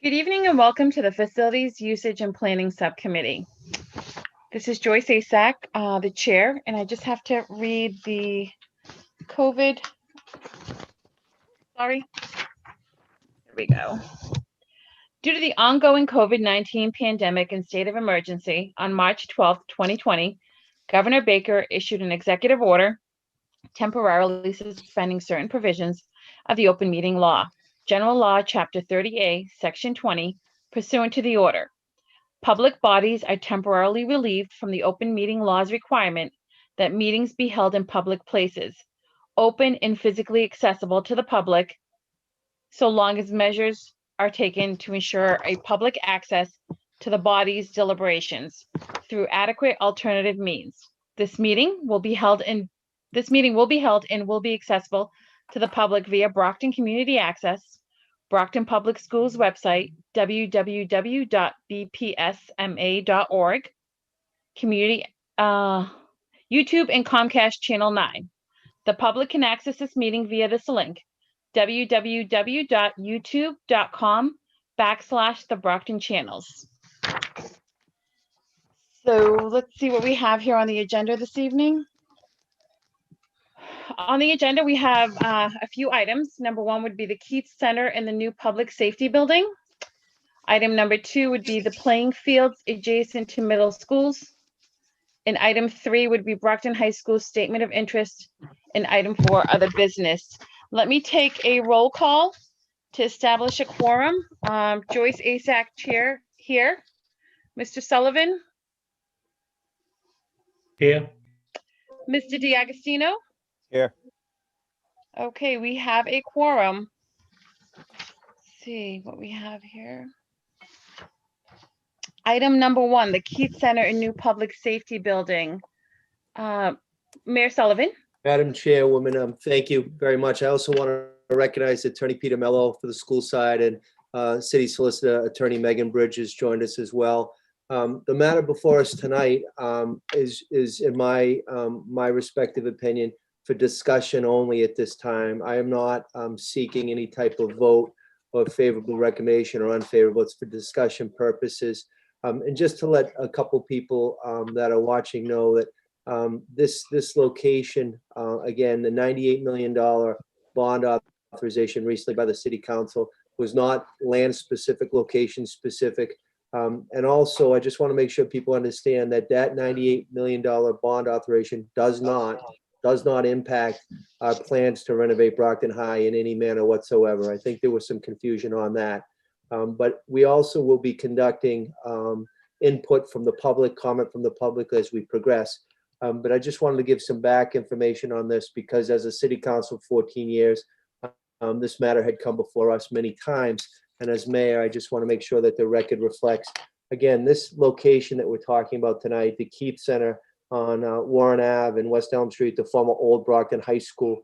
Good evening and welcome to the Facilities Usage and Planning Subcommittee. This is Joyce Asak, the chair, and I just have to read the COVID. Sorry. Here we go. Due to the ongoing COVID-19 pandemic and state of emergency, on March 12, 2020, Governor Baker issued an executive order temporarily suspending certain provisions of the open meeting law, General Law, Chapter 30A, Section 20, pursuant to the order. Public bodies are temporarily relieved from the open meeting law's requirement that meetings be held in public places, open and physically accessible to the public, so long as measures are taken to ensure a public access to the body's deliberations through adequate alternative means. This meeting will be held and will be accessible to the public via Brockton Community Access, Brockton Public Schools website, www.bpsma.org, community, YouTube and Comcast Channel 9. The public can access this meeting via this link, www.youtube.com/TheBrocktonChannels. So let's see what we have here on the agenda this evening. On the agenda, we have a few items. Number one would be the Keith Center and the new public safety building. Item number two would be the playing fields adjacent to middle schools. And item three would be Brockton High School statement of interest. And item four, other business. Let me take a roll call to establish a quorum. Joyce Asak, chair, here. Mr. Sullivan? Here. Mr. DiAgostino? Here. Okay, we have a quorum. Let's see what we have here. Item number one, the Keith Center and new public safety building. Mayor Sullivan? Madam Chairwoman, thank you very much. I also want to recognize Attorney Peter Mello for the school side, and City Solicitor Attorney Megan Bridges joined us as well. The matter before us tonight is in my respective opinion, for discussion only at this time. I am not seeking any type of vote or favorable recommendation or unfavorable. It's for discussion purposes. And just to let a couple people that are watching know that this location, again, the $98 million bond authorization recently by the City Council was not land specific, location specific. And also, I just want to make sure people understand that that $98 million bond authorization does not impact our plans to renovate Brockton High in any manner whatsoever. I think there was some confusion on that. But we also will be conducting input from the public, comment from the public as we progress. But I just wanted to give some back information on this because as a city council 14 years, this matter had come before us many times. And as mayor, I just want to make sure that the record reflects, again, this location that we're talking about tonight, the Keith Center on Warren Ave and West Elm Street, the former Old Brockton High School,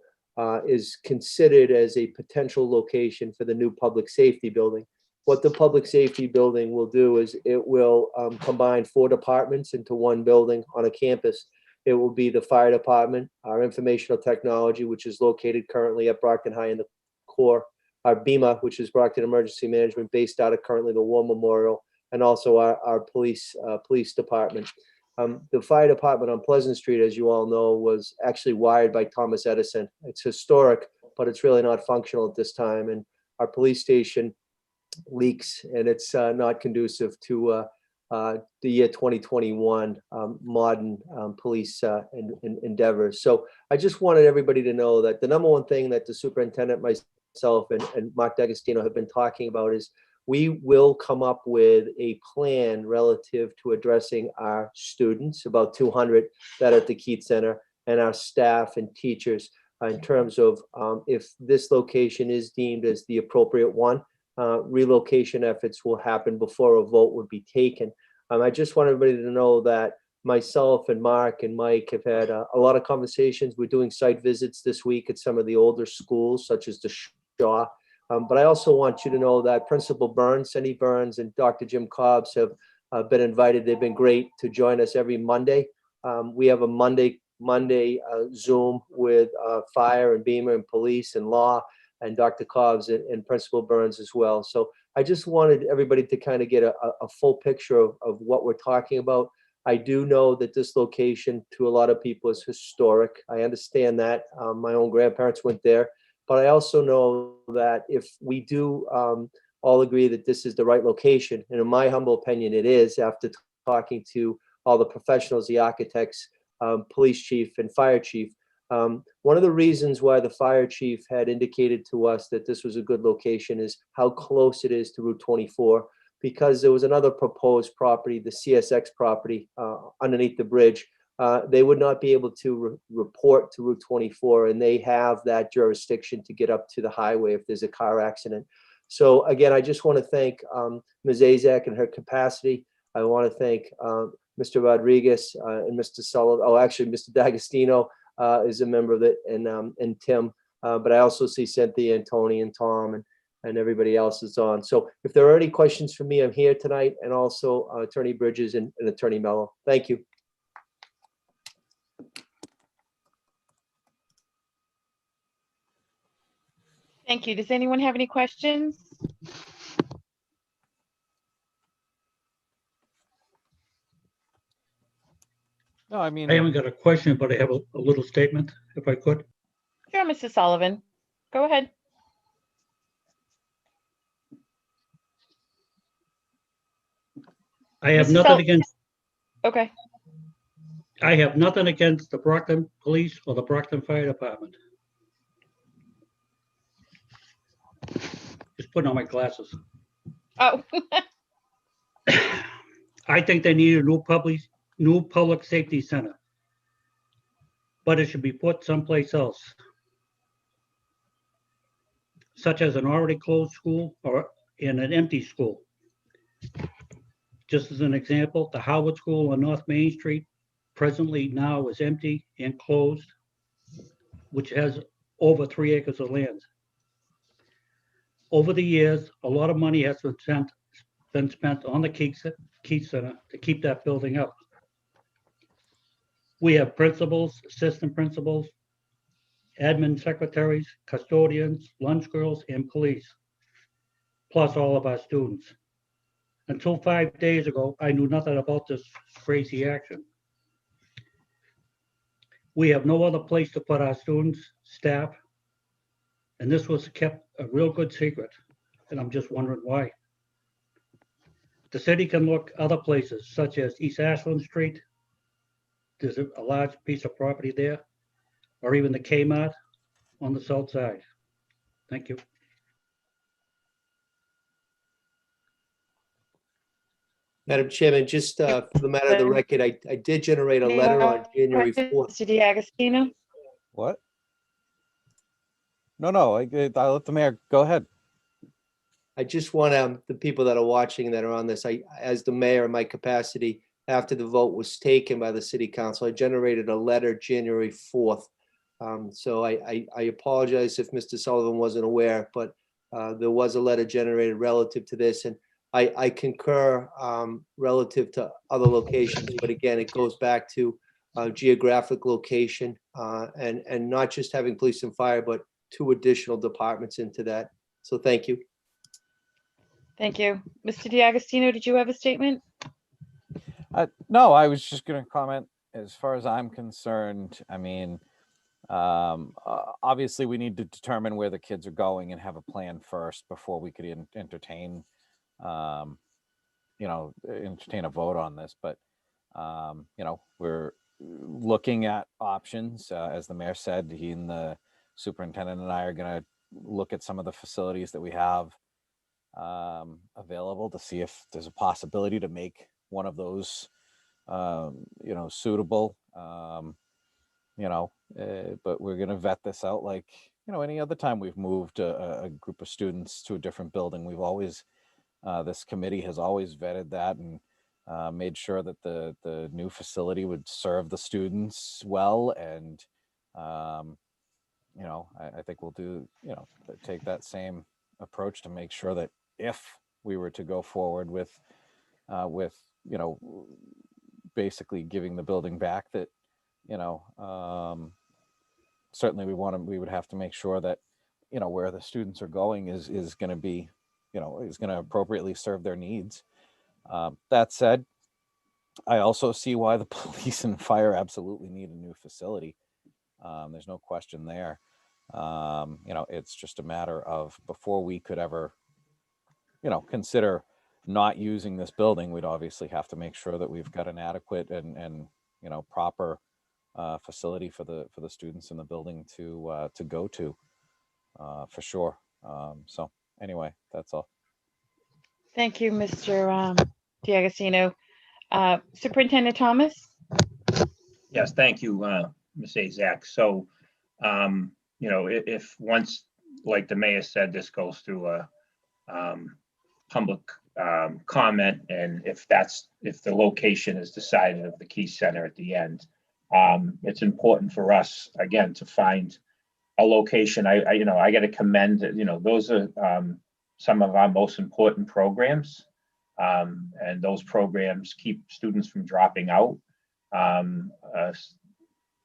is considered as a potential location for the new public safety building. What the public safety building will do is it will combine 4 departments into one building on a campus. It will be the fire department, our informational technology, which is located currently at Brockton High in the core, our BEMA, which is Brockton Emergency Management, based out of currently the War Memorial, and also our police department. The fire department on Pleasant Street, as you all know, was actually wired by Thomas Edison. It's historic, but it's really not functional at this time. And our police station leaks, and it's not conducive to the year 2021 modern police endeavors. So I just wanted everybody to know that the number one thing that the superintendent, myself, and Mark D'Agostino have been talking about is we will come up with a plan relative to addressing our students, about 200 that are at the Keith Center, and our staff and teachers in terms of if this location is deemed as the appropriate one, relocation efforts will happen before a vote would be taken. I just want everybody to know that myself and Mark and Mike have had a lot of conversations. We're doing site visits this week at some of the older schools, such as the Shaw. But I also want you to know that Principal Burns, Cindy Burns, and Dr. Jim Cobbs have been invited. They've been great to join us every Monday. We have a Monday Zoom with fire and BEMA and police and law, and Dr. Cobbs and Principal Burns as well. So I just wanted everybody to kind of get a full picture of what we're talking about. I do know that this location to a lot of people is historic. I understand that. My own grandparents went there, but I also know that if we do all agree that this is the right location, and in my humble opinion, it is after talking to all the professionals, the architects, police chief and fire chief. One of the reasons why the fire chief had indicated to us that this was a good location is how close it is to Route 24, because there was another proposed property, the CSX property underneath the bridge. They would not be able to report to Route 24, and they have that jurisdiction to get up to the highway if there's a car accident. So again, I just want to thank Ms. Azak and her capacity. I want to thank Mr. Rodriguez and Mr. Sullivan. Oh, actually, Mr. D'Agostino is a member of it, and Tim. But I also see Cynthia and Tony and Tom and everybody else is on. So if there are any questions for me, I'm here tonight, and also Attorney Bridges and Attorney Mello. Thank you. Thank you. Does anyone have any questions? No, I mean, I haven't got a question, but I have a little statement, if I could. Sure, Mr. Sullivan. Go ahead. I have Mr. nothing against, Okay. I have nothing against the Brockton Police or the Brockton Fire Department. Just putting on my glasses. Oh, I think they need a new public safety center, but it should be put someplace else, such as an already closed school or in an empty school. Just as an example, the Howard School on North Main Street presently now is empty and closed, which has over 3 acres of land. Over the years, a lot of money has been spent on the Keith Center to keep that building up. We have principals, assistant principals, admin secretaries, custodians, lunch girls, and police, plus all of our students. Until 5 days ago, I knew nothing about this crazy action. We have no other place to put our students, staff, and this was kept a real good secret, and I'm just wondering why. The city can look other places, such as East Ashland Street. There's a large piece of property there, or even the Kmart on the south side. Thank you. Madam Chairman, just for the matter of the record, I did generate a letter on January 4th. Mr. D'Agostino? what? No, I'll let the mayor go ahead. I just want the people that are watching that are on this, as the mayor in my capacity, after the vote was taken by the city council, I generated a letter January 4th. So I apologize if Mr. Sullivan wasn't aware, but there was a letter generated relative to this. And I concur relative to other locations, but again, it goes back to geographic location and not just having police and fire, but 2 additional departments into that. So thank you. Thank you. Mr. D'Agostino, did you have a statement? No, I was just going to comment. As far as I'm concerned, I mean, obviously we need to determine where the kids are going and have a plan first before we could entertain a vote on this. But we're looking at options. As the mayor said, he and the superintendent and I are going to look at some of the facilities that we have available to see if there's a possibility to make one of those suitable. But we're going to vet this out like any other time we've moved a group of students to a different building. We've always this committee has always vetted that and made sure that the new facility would serve the students well. And I think we'll take that same approach to make sure that if we were to go forward with basically giving the building back, that certainly we would have to make sure that where the students are going is going to be is going to appropriately serve their needs. That said, I also see why the police and fire absolutely need a new facility. There's no question there. It's just a matter of, before we could ever, consider not using this building, we'd obviously have to make sure that we've got an adequate and proper facility for the students in the building to go to, for sure. So anyway, that's all. Thank you, Mr. D'Agostino. Superintendent Thomas? Yes, thank you, Ms. Azak. So, if once, like the mayor said, this goes through a public comment, and if the location is decided of the Key Center at the end, it's important for us, again, to find a location. I got to commend, those are some of our most important programs, and those programs keep students from dropping out.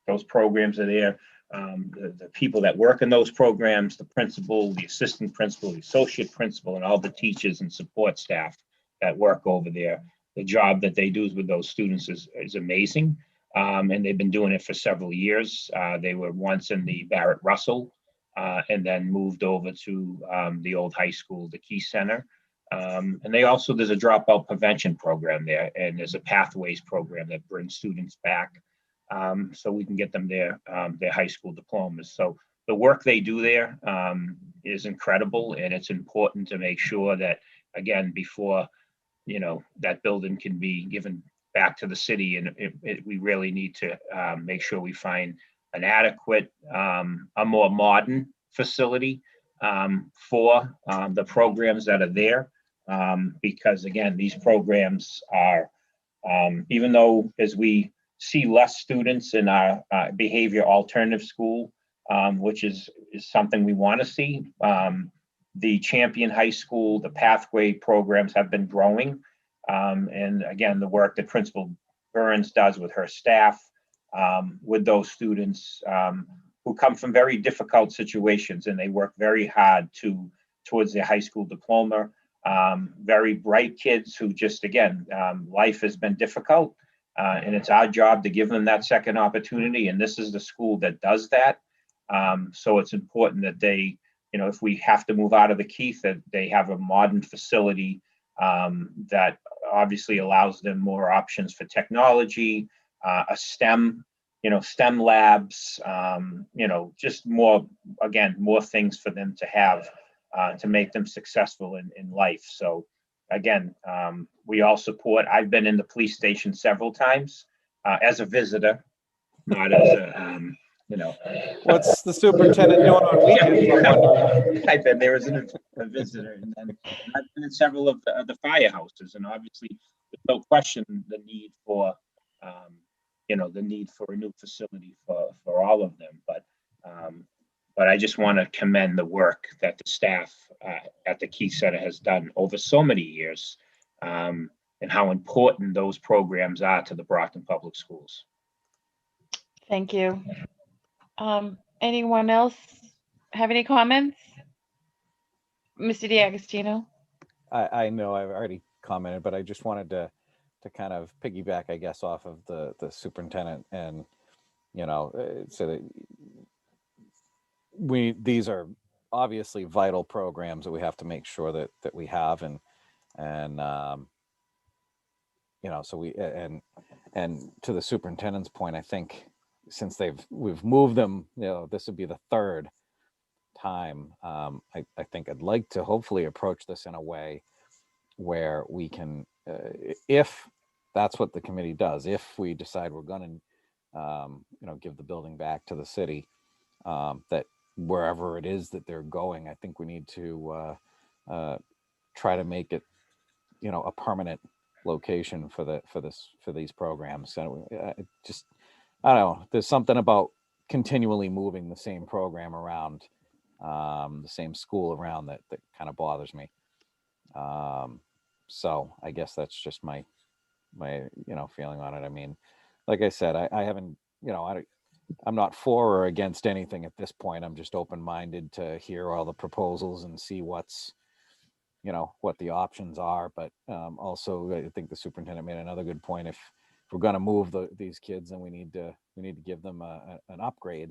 Those programs are there. The people that work in those programs, the principal, the assistant principal, the associate principal, and all the teachers and support staff that work over there, the job that they do with those students is amazing. And they've been doing it for several years. They were once in the Barrett Russell, and then moved over to the old high school, the Key Center. And there's a dropout prevention program there, and there's a pathways program that brings students back, so we can get them their high school diplomas. So the work they do there is incredible, and it's important to make sure that, again, before that building can be given back to the city, and we really need to make sure we find an adequate, a more modern facility for the programs that are there. Because again, these programs are, even though as we see less students in our behavior alternative school, which is something we want to see, the Champion High School, the pathway programs have been growing. And again, the work that Principal Burns does with her staff, with those students who come from very difficult situations, and they work very hard towards their high school diploma. Very bright kids who just, again, life has been difficult, and it's our job to give them that second opportunity. And this is the school that does that. So it's important that they, if we have to move out of the Keith, that they have a modern facility that obviously allows them more options for technology, a STEM labs, just more things for them to have to make them successful in life. So again, we all support. I've been in the police station several times as a visitor, not as a, What's the superintendent doing on weekends? I'm wondering. I've been there as a visitor, and then I've been in several of the firehouses, and obviously there's no question the need for, the need for a new facility for all of them. But I just want to commend the work that the staff at the Key Center has done over so many years, and how important those programs are to the Brockton Public Schools. Thank you. Anyone else have any comments? Mr. D'Agostino? I know I've already commented, but I just wanted to kind of piggyback, I guess, off of the superintendent, and so that these are obviously vital programs that we have to make sure that we have, and so and to the superintendent's point, I think since we've moved them, this would be the third time. I think I'd like to hopefully approach this in a way where we can, if that's what the committee does, if we decide we're going to give the building back to the city, that wherever it is that they're going, I think we need to try to make it a permanent location for these programs. So I don't know, there's something about continually moving the same program around, the same school around, that kind of bothers me. So I guess that's just my feeling on it. I mean, like I said, I haven't, I'm not for or against anything at this point. I'm just open-minded to hear all the proposals and see what's you know, what the options are. But also, I think the superintendent made another good point. If we're going to move these kids, then we need to give them an upgrade,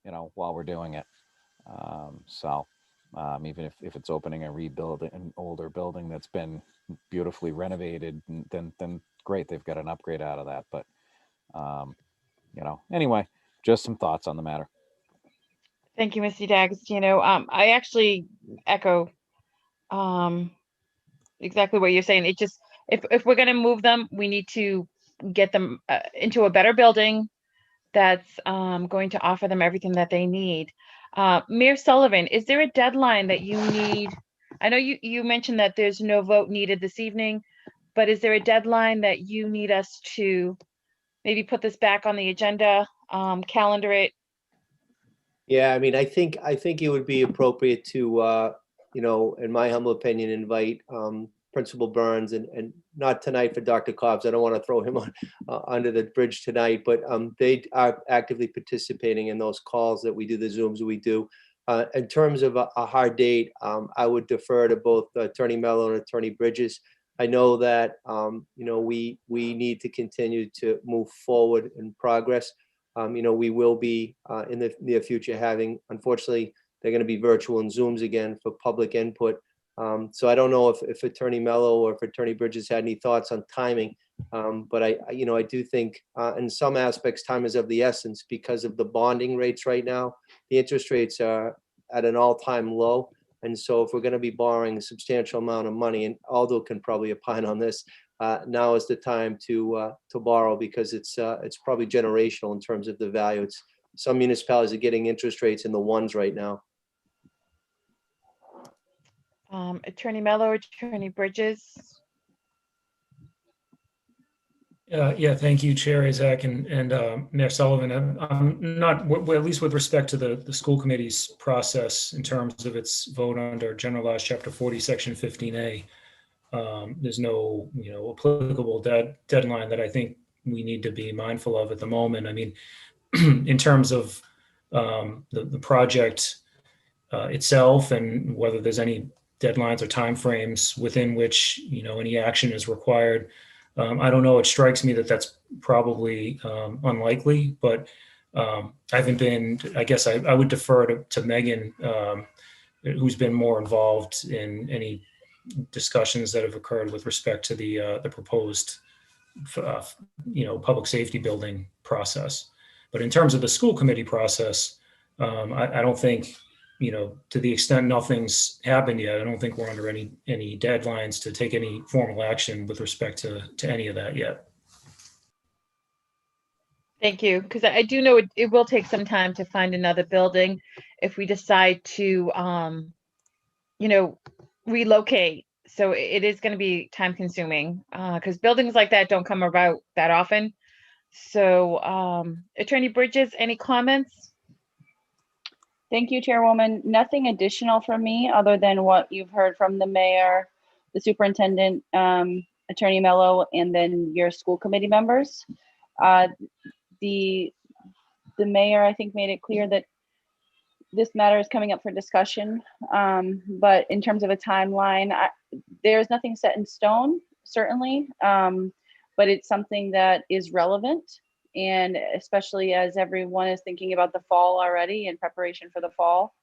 you know, while we're doing it. Even if it's opening a rebuild an older building that's been beautifully renovated, then great, they've got an upgrade out of that. But you know, anyway, just some thoughts on the matter. Thank you, Mr. D'Agostino. I actually echo exactly what you're saying. It just, if we're gonna move them, we need to get them into a better building that's going to offer them everything that they need. Mayor Sullivan, is there a deadline that you need? I know you mentioned that there's no vote needed this evening, but is there a deadline that you need us to maybe put this back on the agenda, calendar it? Yeah, I mean, I think it would be appropriate to, you know, in my humble opinion, invite Principal Burns and not tonight for Dr. Cobbs. I don't want to throw him on under the bridge tonight, but they are actively participating in those calls that we do, the Zooms we do. In terms of a hard date, I would defer to both Attorney Mello and Attorney Bridges. I know that, you know, we need to continue to move forward in progress. You know, we will be in the near future having, unfortunately, they're going to be virtual and Zooms again for public input. So I don't know if Attorney Mello or if Attorney Bridges had any thoughts on timing, but you know, I do think in some aspects time is of the essence because of the bonding rates right now. The interest rates are at an all-time low, and so if we're going to be borrowing a substantial amount of money, and Aldo can probably opine on this, now is the time to borrow because it's probably generational in terms of the value. It's some municipalities are getting interest rates in the ones right now. Attorney Mello, Attorney Bridges. Yeah, thank you, Chair Isaac and Mayor Sullivan. I'm not, well, at least with respect to the school committee's process in terms of its vote under General Laws, Chapter 40, Section 15A. There's no, you know, applicable deadline that I think we need to be mindful of at the moment. I mean, in terms of the project itself and whether there's any deadlines or timeframes within which, you know, any action is required. I don't know. It strikes me that that's probably unlikely, but I haven't been, I guess I would defer to Megan, who's been more involved in any discussions that have occurred with respect to the proposed, you know, public safety building process. But in terms of the school committee process, I don't think, you know, to the extent nothing's happened yet, I don't think we're under any deadlines to take any formal action with respect to any of that yet. Thank you, because I do know it will take some time to find another building if we decide to, you know, relocate. So it is going to be time consuming because buildings like that don't come about that often. So Attorney Bridges, any comments? Thank you, Chairwoman. Nothing additional from me other than what you've heard from the mayor, the superintendent, Attorney Mello, and then your school committee members. The mayor, I think, made it clear that this matter is coming up for discussion. But in terms of a timeline, there's nothing set in stone, certainly, but it's something that is relevant. And especially as everyone is thinking about the fall already in preparation for the fall,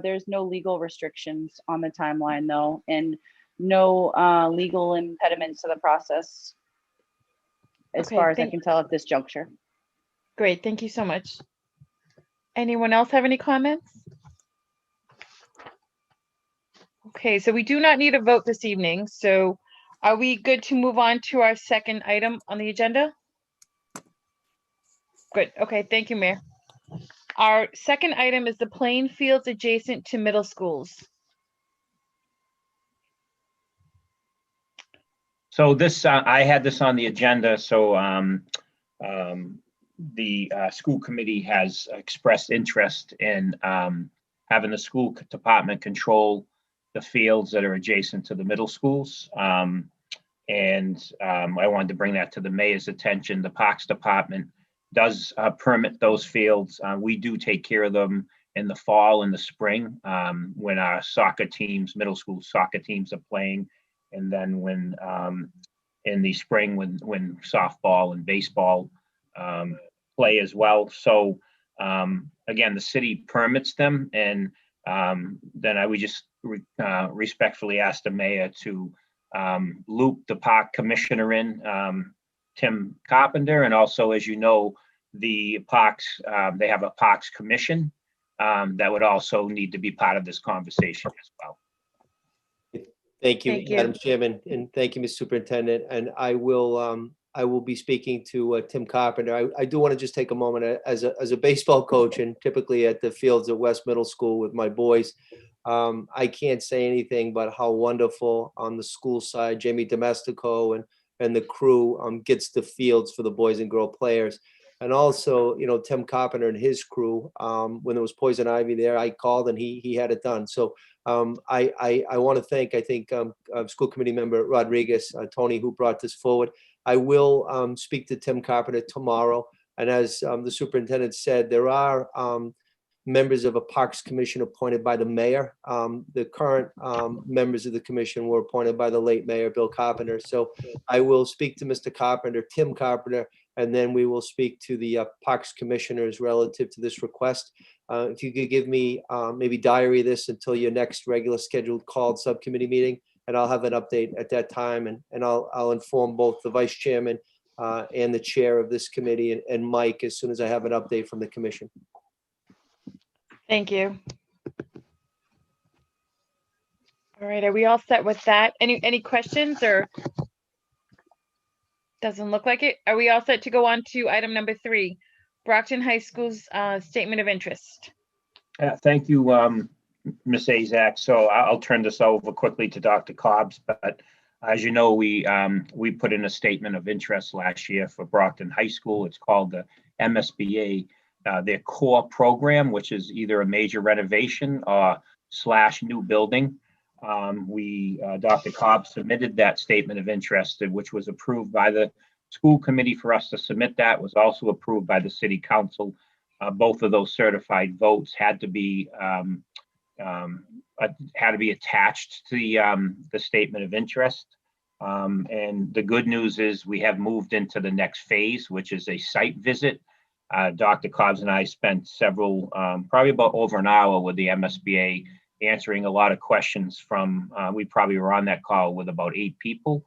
there's no legal restrictions on the timeline though, and no legal impediments to the process as far as I can tell at this juncture. Great, thank you so much. Anyone else have any comments? Okay, so we do not need a vote this evening. So are we good to move on to our second item on the agenda? Good. Okay, thank you, Mayor. Our second item is the playing fields adjacent to middle schools. So this, I had this on the agenda, so the school committee has expressed interest in having the school department control the fields that are adjacent to the middle schools. I wanted to bring that to the mayor's attention. The Parks Department does permit those fields. We do take care of them in the fall and the spring, when our soccer teams, middle school soccer teams are playing. And then when in the spring when softball and baseball play as well. So again, the city permits them, and then I would just respectfully ask the mayor to loop the park commissioner in, Tim Carpenter, and also, as you know, the parks, they have a parks commission that would also need to be part of this conversation as well. Thank you, Thank you. Madam Chairman, and thank you, Mr. Superintendent. And I will be speaking to Tim Carpenter. I do want to just take a moment as a baseball coach, and typically at the fields at West Middle School with my boys. I can't say anything but how wonderful on the school side Jamie Domestico and the crew gets the fields for the boys and girl players. And also, you know, Tim Carpenter and his crew, when there was poison ivy there, I called and he had it done. So I want to thank, I think, school committee member Rodriguez, Tony, who brought this forward. I will speak to Tim Carpenter tomorrow. And as the superintendent said, there are members of a Parks Commission appointed by the mayor. The current members of the commission were appointed by the late mayor, Bill Carpenter. So I will speak to Mr. Carpenter, Tim Carpenter, and then we will speak to the Parks Commissioners relative to this request. If you could give me maybe diary this until your next regular scheduled called subcommittee meeting, and I'll have an update at that time, and I'll inform both the vice chairman and the chair of this committee and Mike as soon as I have an update from the commission. Thank you. All right, are we all set with that? Any questions or? Doesn't look like it. Are we all set to go on to item number 3, Brockton High School's statement of interest? Thank you, Ms. Azak. So I'll turn this over quickly to Dr. Cobbs, but as you know, we put in a statement of interest last year for Brockton High School. It's called the MSBA, their core program, which is either a major renovation or / new building. Dr. Cobb submitted that statement of interest, which was approved by the school committee for us to submit. That was also approved by the city council. Both of those certified votes had to be attached to the statement of interest. And the good news is we have moved into the next phase, which is a site visit. Dr. Cobbs and I spent probably about over an hour with the MSBA, answering a lot of questions from, we probably were on that call with about 8 people,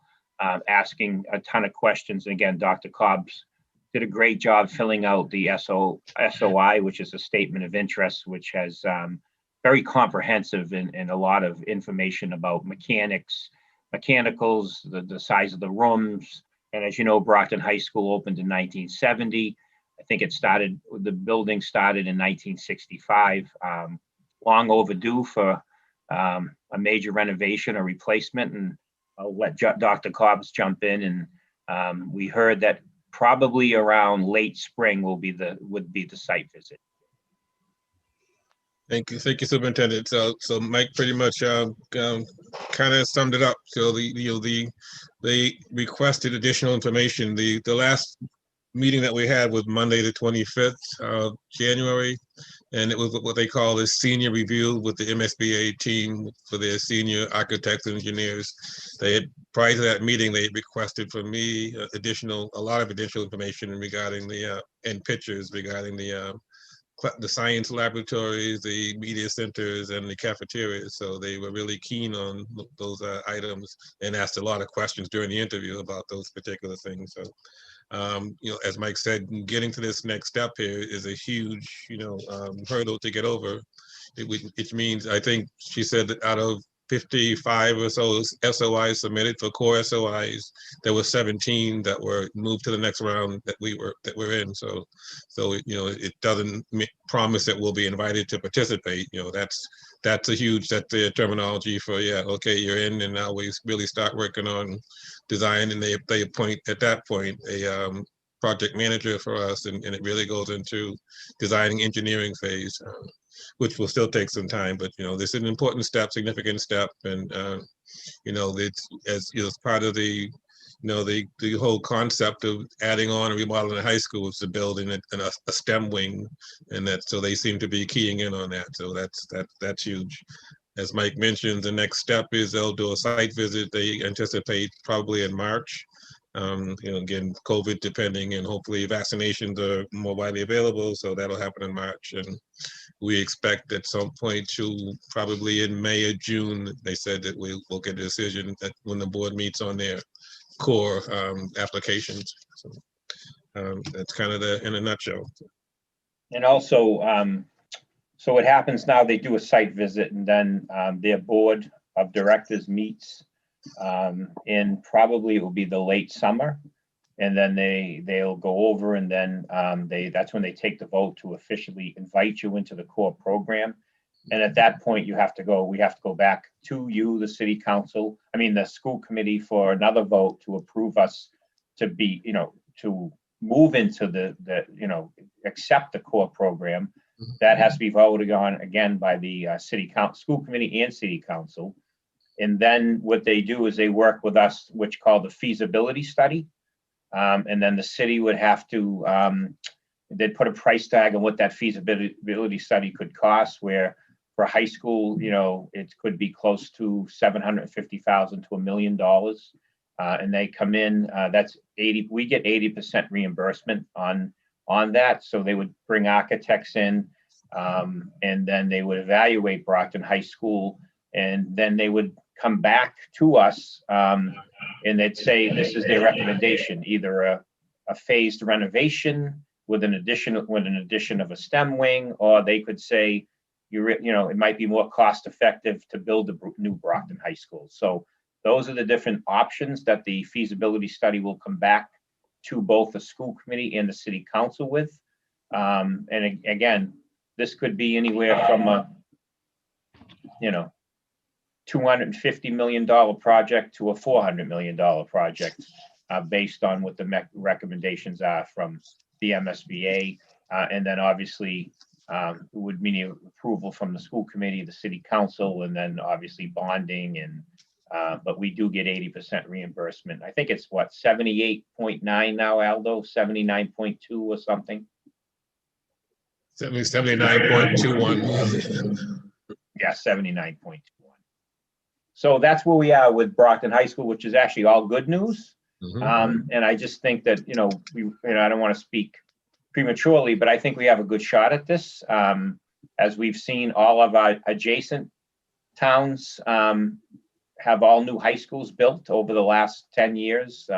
asking a ton of questions. And again, Dr. Cobbs did a great job filling out the SOI, which is a statement of interest, which has very comprehensive and a lot of information about mechanicals, the size of the rooms. And as you know, Brockton High School opened in 1970. I think the building started in 1965. Long overdue for a major renovation or replacement, and I'll let Dr. Cobbs jump in. And we heard that probably around late spring would be the site visit. Thank you, Superintendent. So Mike pretty much kind of summed it up. So they requested additional information. The last meeting that we had was Monday, the 25th of January. And it was what they call a senior review with the MSBA team for their senior architects and engineers. Prior to that meeting, they requested from me a lot of additional information regarding and pictures regarding the science laboratories, the media centers, and the cafeterias. So they were really keen on those items and asked a lot of questions during the interview about those particular things. So, as Mike said, getting to this next step here is a huge, hurdle to get over. It means, I think she said that out of 55 or so SOIs submitted for core SOIs, there were 17 that were moved to the next round that we're in. So it doesn't promise that we'll be invited to participate. That's the terminology for, okay, you're in, and now we really start working on design, and they appoint at that point a project manager for us, and it really goes into designing engineering phase, which will still take some time, but this is an important step, significant step, and it's as part of the the whole concept of adding on and remodeling a high school is to build in a STEM wing, and so they seem to be keying in on that. So that's huge. As Mike mentioned, the next step is they'll do a site visit. They anticipate probably in March. Again, COVID depending, and hopefully vaccinations are more widely available. So that'll happen in March. And we expect at some point to probably in May or June, they said that we'll get a decision that when the board meets on their core applications. So that's kind of in a nutshell. And also, so what happens now, they do a site visit, and then their board of directors meets in probably it will be the late summer. And then they'll go over, and then that's when they take the vote to officially invite you into the core program. And at that point, we have to go back to you, the city council, the school committee, for another vote to approve us to be, to move into accept the core program. That has to be voted on again by the school committee and city council. And then what they do is they work with us, which called the feasibility study. And then the city would have to, they'd put a price tag on what that feasibility study could cost, where for high school, it could be close to $750,000 to $1 million. And they come in, we get 80% reimbursement on that. So they would bring architects in, and then they would evaluate Brockton High School, and then they would come back to us, and they'd say this is their recommendation, either a phased renovation with an addition of a STEM wing, or they could say, it might be more cost effective to build a new Brockton High School. So those are the different options that the feasibility study will come back to both the school committee and the city council with. And again, this could be anywhere from a, $250 million project to a $400 million project, based on what the recommendations are from the MSBA. And then obviously it would mean approval from the school committee, the city council, and then obviously bonding. And but we do get 80% reimbursement. I think it's 78.9 now, Aldo, 79.2 or something. 79.21. Yeah, 79.21. So that's where we are with Brockton High School, which is actually all good news. And I just think that, I don't want to speak prematurely, but I think we have a good shot at this. As we've seen, all of our adjacent towns have all new high schools built over the last 10 years.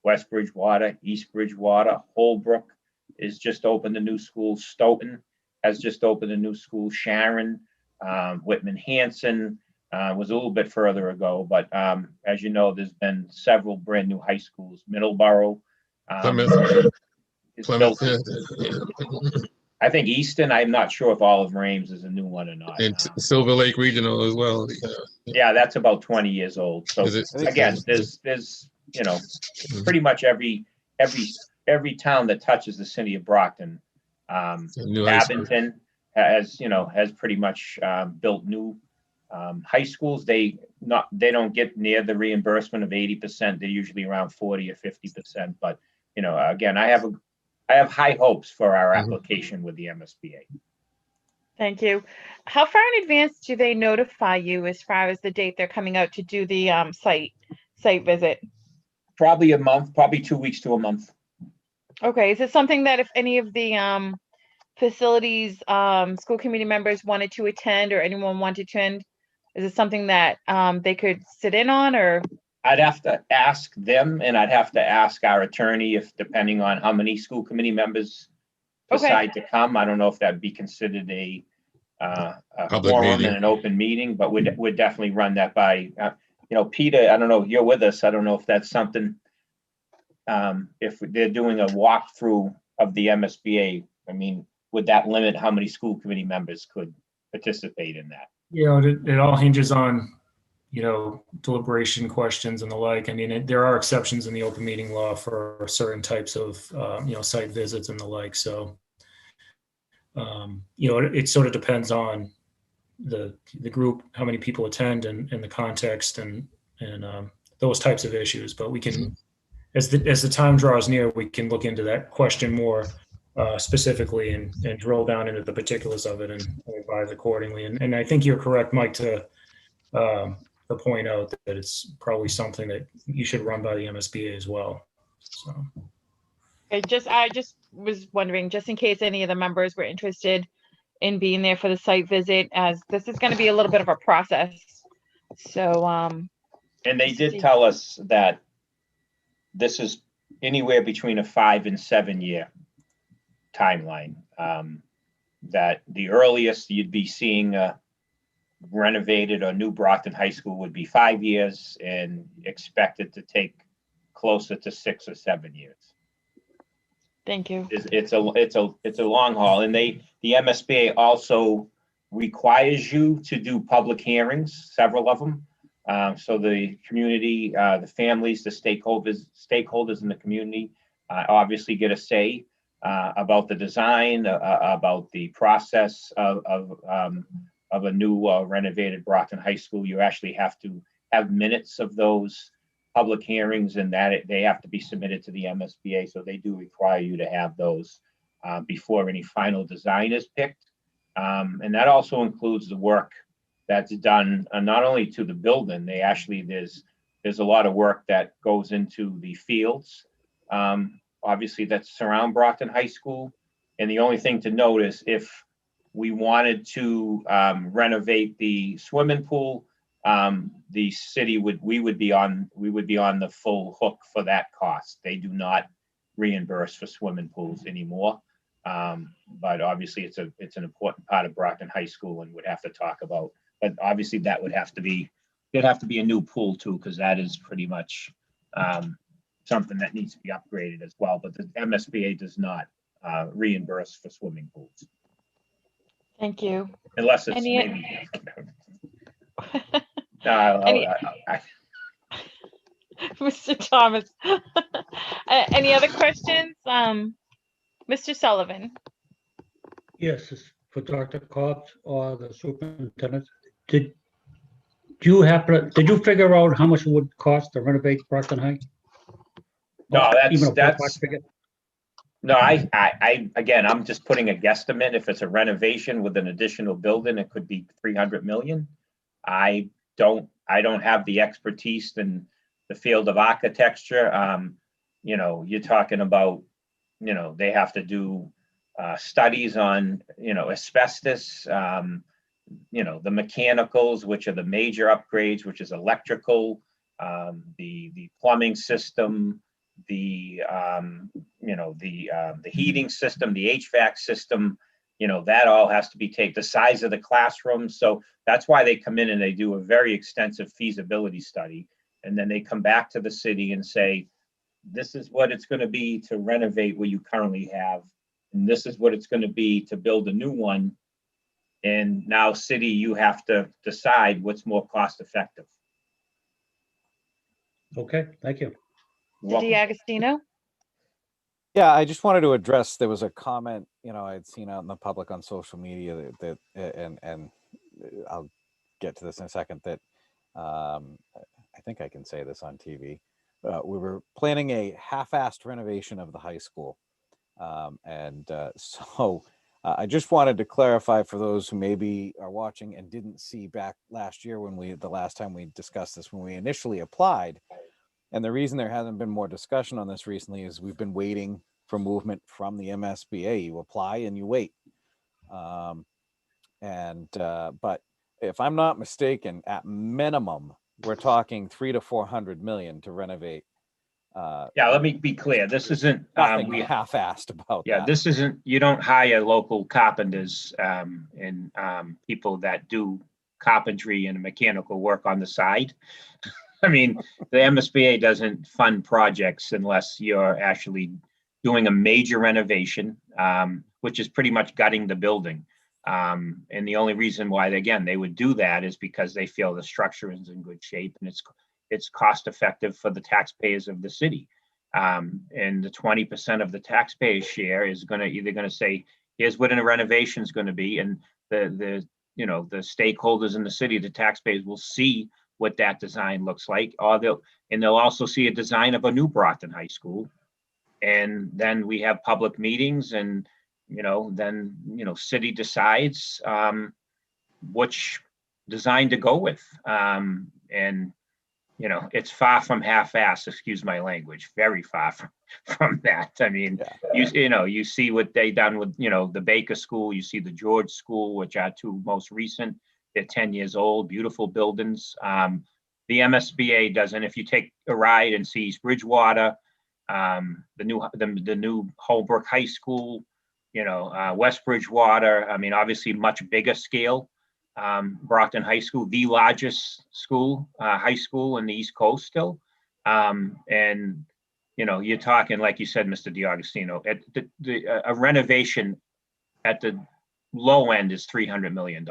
West Bridgewater, East Bridgewater, Holbrook is just opened a new school. Stoughton has just opened a new school. Sharon, Whitman-Hanson was a little bit further ago, but as you know, there's been several brand new high schools. Middleborough, Plymouth. I think Easton, I'm not sure if Olive Rames is a new one or not. And Silver Lake Regional as well. Yeah, that's about 20 years old. So again, there's pretty much every town that touches the city of Brockton. Abington has pretty much built new high schools. They don't get near the reimbursement of 80%. They're usually around 40 or 50%. But again, I have high hopes for our application with the MSBA. Thank you. How far in advance do they notify you as far as the date they're coming out to do the site visit? Probably a month, probably 2 weeks to a month. Okay. Is it something that if any of the facilities school committee members wanted to attend, or anyone wanted to attend, is it something that they could sit in on? Or I'd have to ask them, and I'd have to ask our attorney, if depending on how many school committee members decide to come. I don't know if that'd be considered a forum and an open meeting, but we'd definitely run that by, Peter, I don't know, you're with us. I don't know if that's something, if they're doing a walkthrough of the MSBA, would that limit how many school committee members could participate in that? It all hinges on, deliberation questions and the like. There are exceptions in the open meeting law for certain types of, site visits and the like. So, it sort of depends on the group, how many people attend, and the context and those types of issues. But we can as the time draws near, we can look into that question more specifically and drill down into the particulars of it and advise accordingly. And I think you're correct, Mike, to point out that it's probably something that you should run by the MSBA as well. So. I just was wondering, just in case any of the members were interested in being there for the site visit, as this is going to be a little bit of a process. So, and they did tell us that this is anywhere between a 5 and 7 year timeline. That the earliest you'd be seeing a renovated or new Brockton High School would be 5 years, and expected to take closer to 6 or 7 years. thank you. It's a long haul, and the MSBA also requires you to do public hearings, several of them. So the community, the families, the stakeholders in the community obviously get a say about the design, about the process of a new renovated Brockton High School. You actually have to have minutes of those public hearings, and that they have to be submitted to the MSBA. So they do require you to have those before any final design is picked. And that also includes the work that's done not only to the building. There's a lot of work that goes into the fields, obviously, that surround Brockton High School. And the only thing to note is if we wanted to renovate the swimming pool, the city we would be on the full hook for that cost. They do not reimburse for swimming pools anymore. But obviously it's an important part of Brockton High School, and would have to talk about, but obviously that would have to be, there'd have to be a new pool too, because that is pretty much something that needs to be upgraded as well. But the MSBA does not reimburse for swimming pools. Thank you. Unless it's Any- maybe. Mr. Thomas. Any other questions? Mr. Sullivan. Yes, it's for Dr. Cobbs or the superintendent. Did you figure out how much it would cost to renovate Brockton High? No, Even a ballpark that's figure? no, I again, I'm just putting a guesstimate. If it's a renovation with an additional building, it could be 300 million. I don't have the expertise in the field of architecture. You're talking about, they have to do studies on, asbestos, the mechanicals, which are the major upgrades, which is electrical, the plumbing system, the heating system, the HVAC system, that all has to be taken, the size of the classroom. So that's why they come in and they do a very extensive feasibility study. And then they come back to the city and say, this is what it's going to be to renovate what you currently have. And this is what it's going to be to build a new one. And now, city, you have to decide what's more cost effective. Okay, thank you. Cindy Agostino. Yeah, I just wanted to address, there was a comment, I'd seen out in the public on social media that and I'll get to this in a second, that I think I can say this on TV. We were planning a half-assed renovation of the high school. So I just wanted to clarify for those who maybe are watching and didn't see back last year the last time we discussed this, when we initially applied. And the reason there hasn't been more discussion on this recently is we've been waiting for movement from the MSBA. You apply and you wait. But if I'm not mistaken, at minimum, we're talking 300 to 400 million to renovate. Yeah, let me be clear. This isn't Nothing half-assed about that. This isn't, you don't hire local carpenters and people that do carpentry and mechanical work on the side. I mean, the MSBA doesn't fund projects unless you're actually doing a major renovation, which is pretty much gutting the building. And the only reason why, again, they would do that is because they feel the structure is in good shape and it's cost effective for the taxpayers of the city. And the 20% of the taxpayers share is either going to say, here's what a renovation is going to be. And the stakeholders in the city, the taxpayers, will see what that design looks like, or they'll also see a design of a new Brockton High School. And then we have public meetings, and, then, city decides which design to go with. And, it's far from half-assed, excuse my language, very far from that. I mean, you see what they done with, the Baker School, you see the George School, which are two most recent. They're 10 years old, beautiful buildings. The MSBA doesn't. If you take a ride and see East Bridgewater, the new Holbrook High School, West Bridgewater, I mean, obviously much bigger scale. Brockton High School, the largest school, high school in the East Coast still. And, you're talking, like you said, Mr. DiAugustino, a renovation at the low end is $300 million.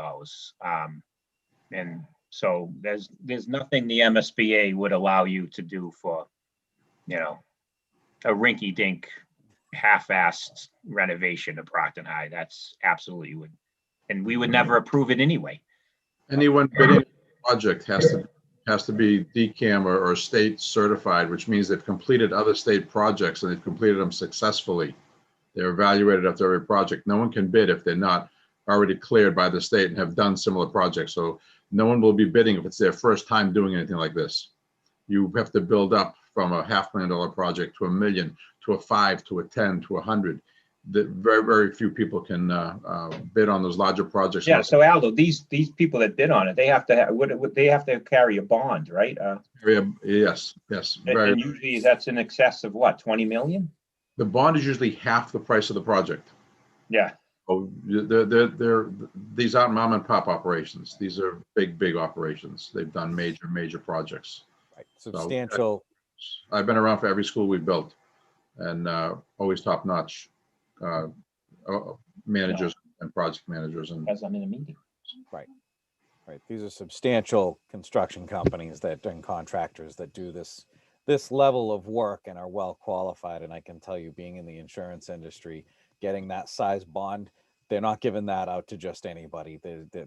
And so there's nothing the MSBA would allow you to do for, a rinky-dink, half-assed renovation of Brockton High. That's absolutely would. And we would never approve it anyway. Anyone bidding a project has to be DCAM or state certified, which means they've completed other state projects and they've completed them successfully. They're evaluated after every project. No one can bid if they're not already cleared by the state and have done similar projects. So no one will be bidding if it's their first time doing anything like this. You have to build up from a $500,000 project to $1 million, to a 5, to a 10, to 100. Very, very few people can bid on those larger projects. Yeah. So Aldo, these people that bid on it, they have to have, they have to carry a bond, right? Yes. And usually that's in excess of what, 20 million? The bond is usually half the price of the project. Yeah. Oh, these aren't mom and pop operations. These are big operations. They've done major projects. Right. Substantial. I've been around for every school we've built, and always top notch managers and project managers. And as I'm in a meeting. Right. These are substantial construction companies and contractors that do this level of work and are well qualified. And I can tell you, being in the insurance industry, getting that size bond, they're not giving that out to just anybody.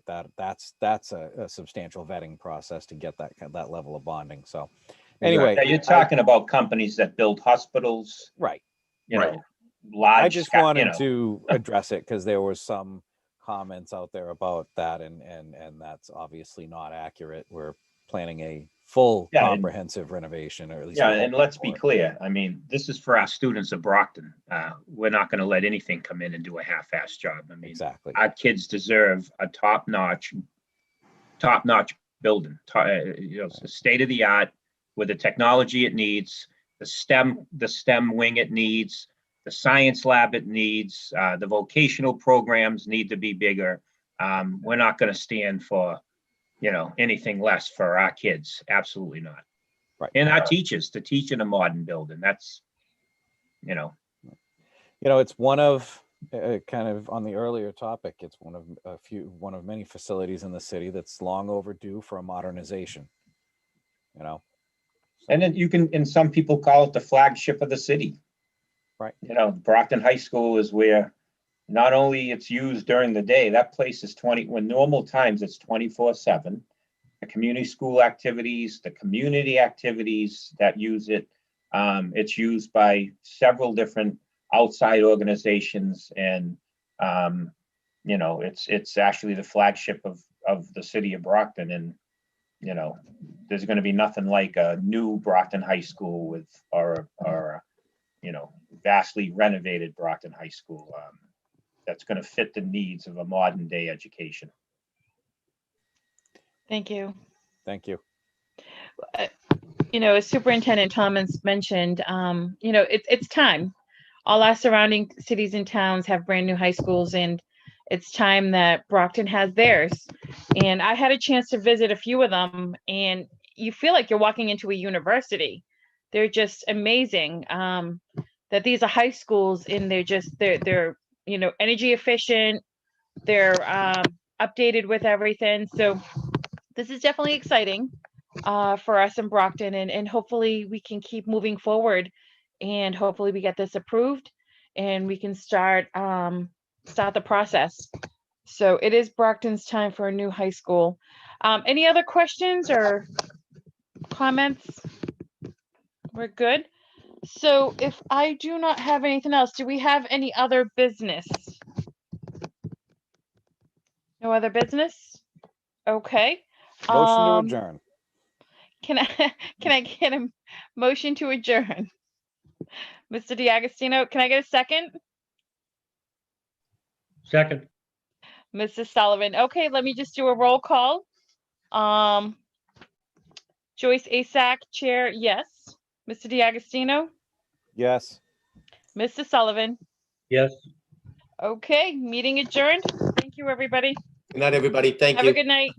That's a substantial vetting process to get that level of bonding. So anyway, you're talking about companies that build hospitals, right? Large. I just wanted to address it because there was some comments out there about that, and that's obviously not accurate. We're planning a full comprehensive renovation, or at least and let's be clear. I mean, this is for our students of Brockton. We're not going to let anything come in and do a half-assed job. I mean, exactly. Our kids deserve a top-notch building. State of the art with the technology it needs, the STEM wing it needs, the science lab it needs, the vocational programs need to be bigger. We're not going to stand for, anything less for our kids. Absolutely not. Right. And our teachers to teach in a modern building. That's, it's one of kind of on the earlier topic. It's one of many facilities in the city that's long overdue for a modernization. And then and some people call it the flagship of the city. Right. Brockton High School is where not only it's used during the day, that place is when normal times it's 24/7. The community school activities, the community activities that use it, it's used by several different outside organizations, and it's actually the flagship of the city of Brockton. And there's going to be nothing like a new Brockton High School or vastly renovated Brockton High School that's going to fit the needs of a modern day education. Thank you. Thank you. As Superintendent Thomas mentioned, it's time. All our surrounding cities and towns have brand new high schools, and it's time that Brockton has theirs. And I had a chance to visit a few of them, and you feel like you're walking into a university. They're just amazing. That these are high schools, and they're energy efficient. They're updated with everything. So this is definitely exciting for us in Brockton, and hopefully we can keep moving forward, and hopefully we get this approved and we can start the process. So it is Brockton's time for a new high school. Any other questions or comments? We're good. So if I do not have anything else, do we have any other business? No other business? Okay. Motion to Um, adjourn. Can I get a motion to adjourn? Mr. DiAgostino, can I get a second? Second, Mrs. Sullivan. Okay, let me just do a roll call. Joyce Asak, Chair, yes. Mr. DiAgostino, Yes. Mrs. Sullivan. yes. Okay, meeting adjourned. Thank you, everybody. Good night, everybody. Thank Have you. a good night.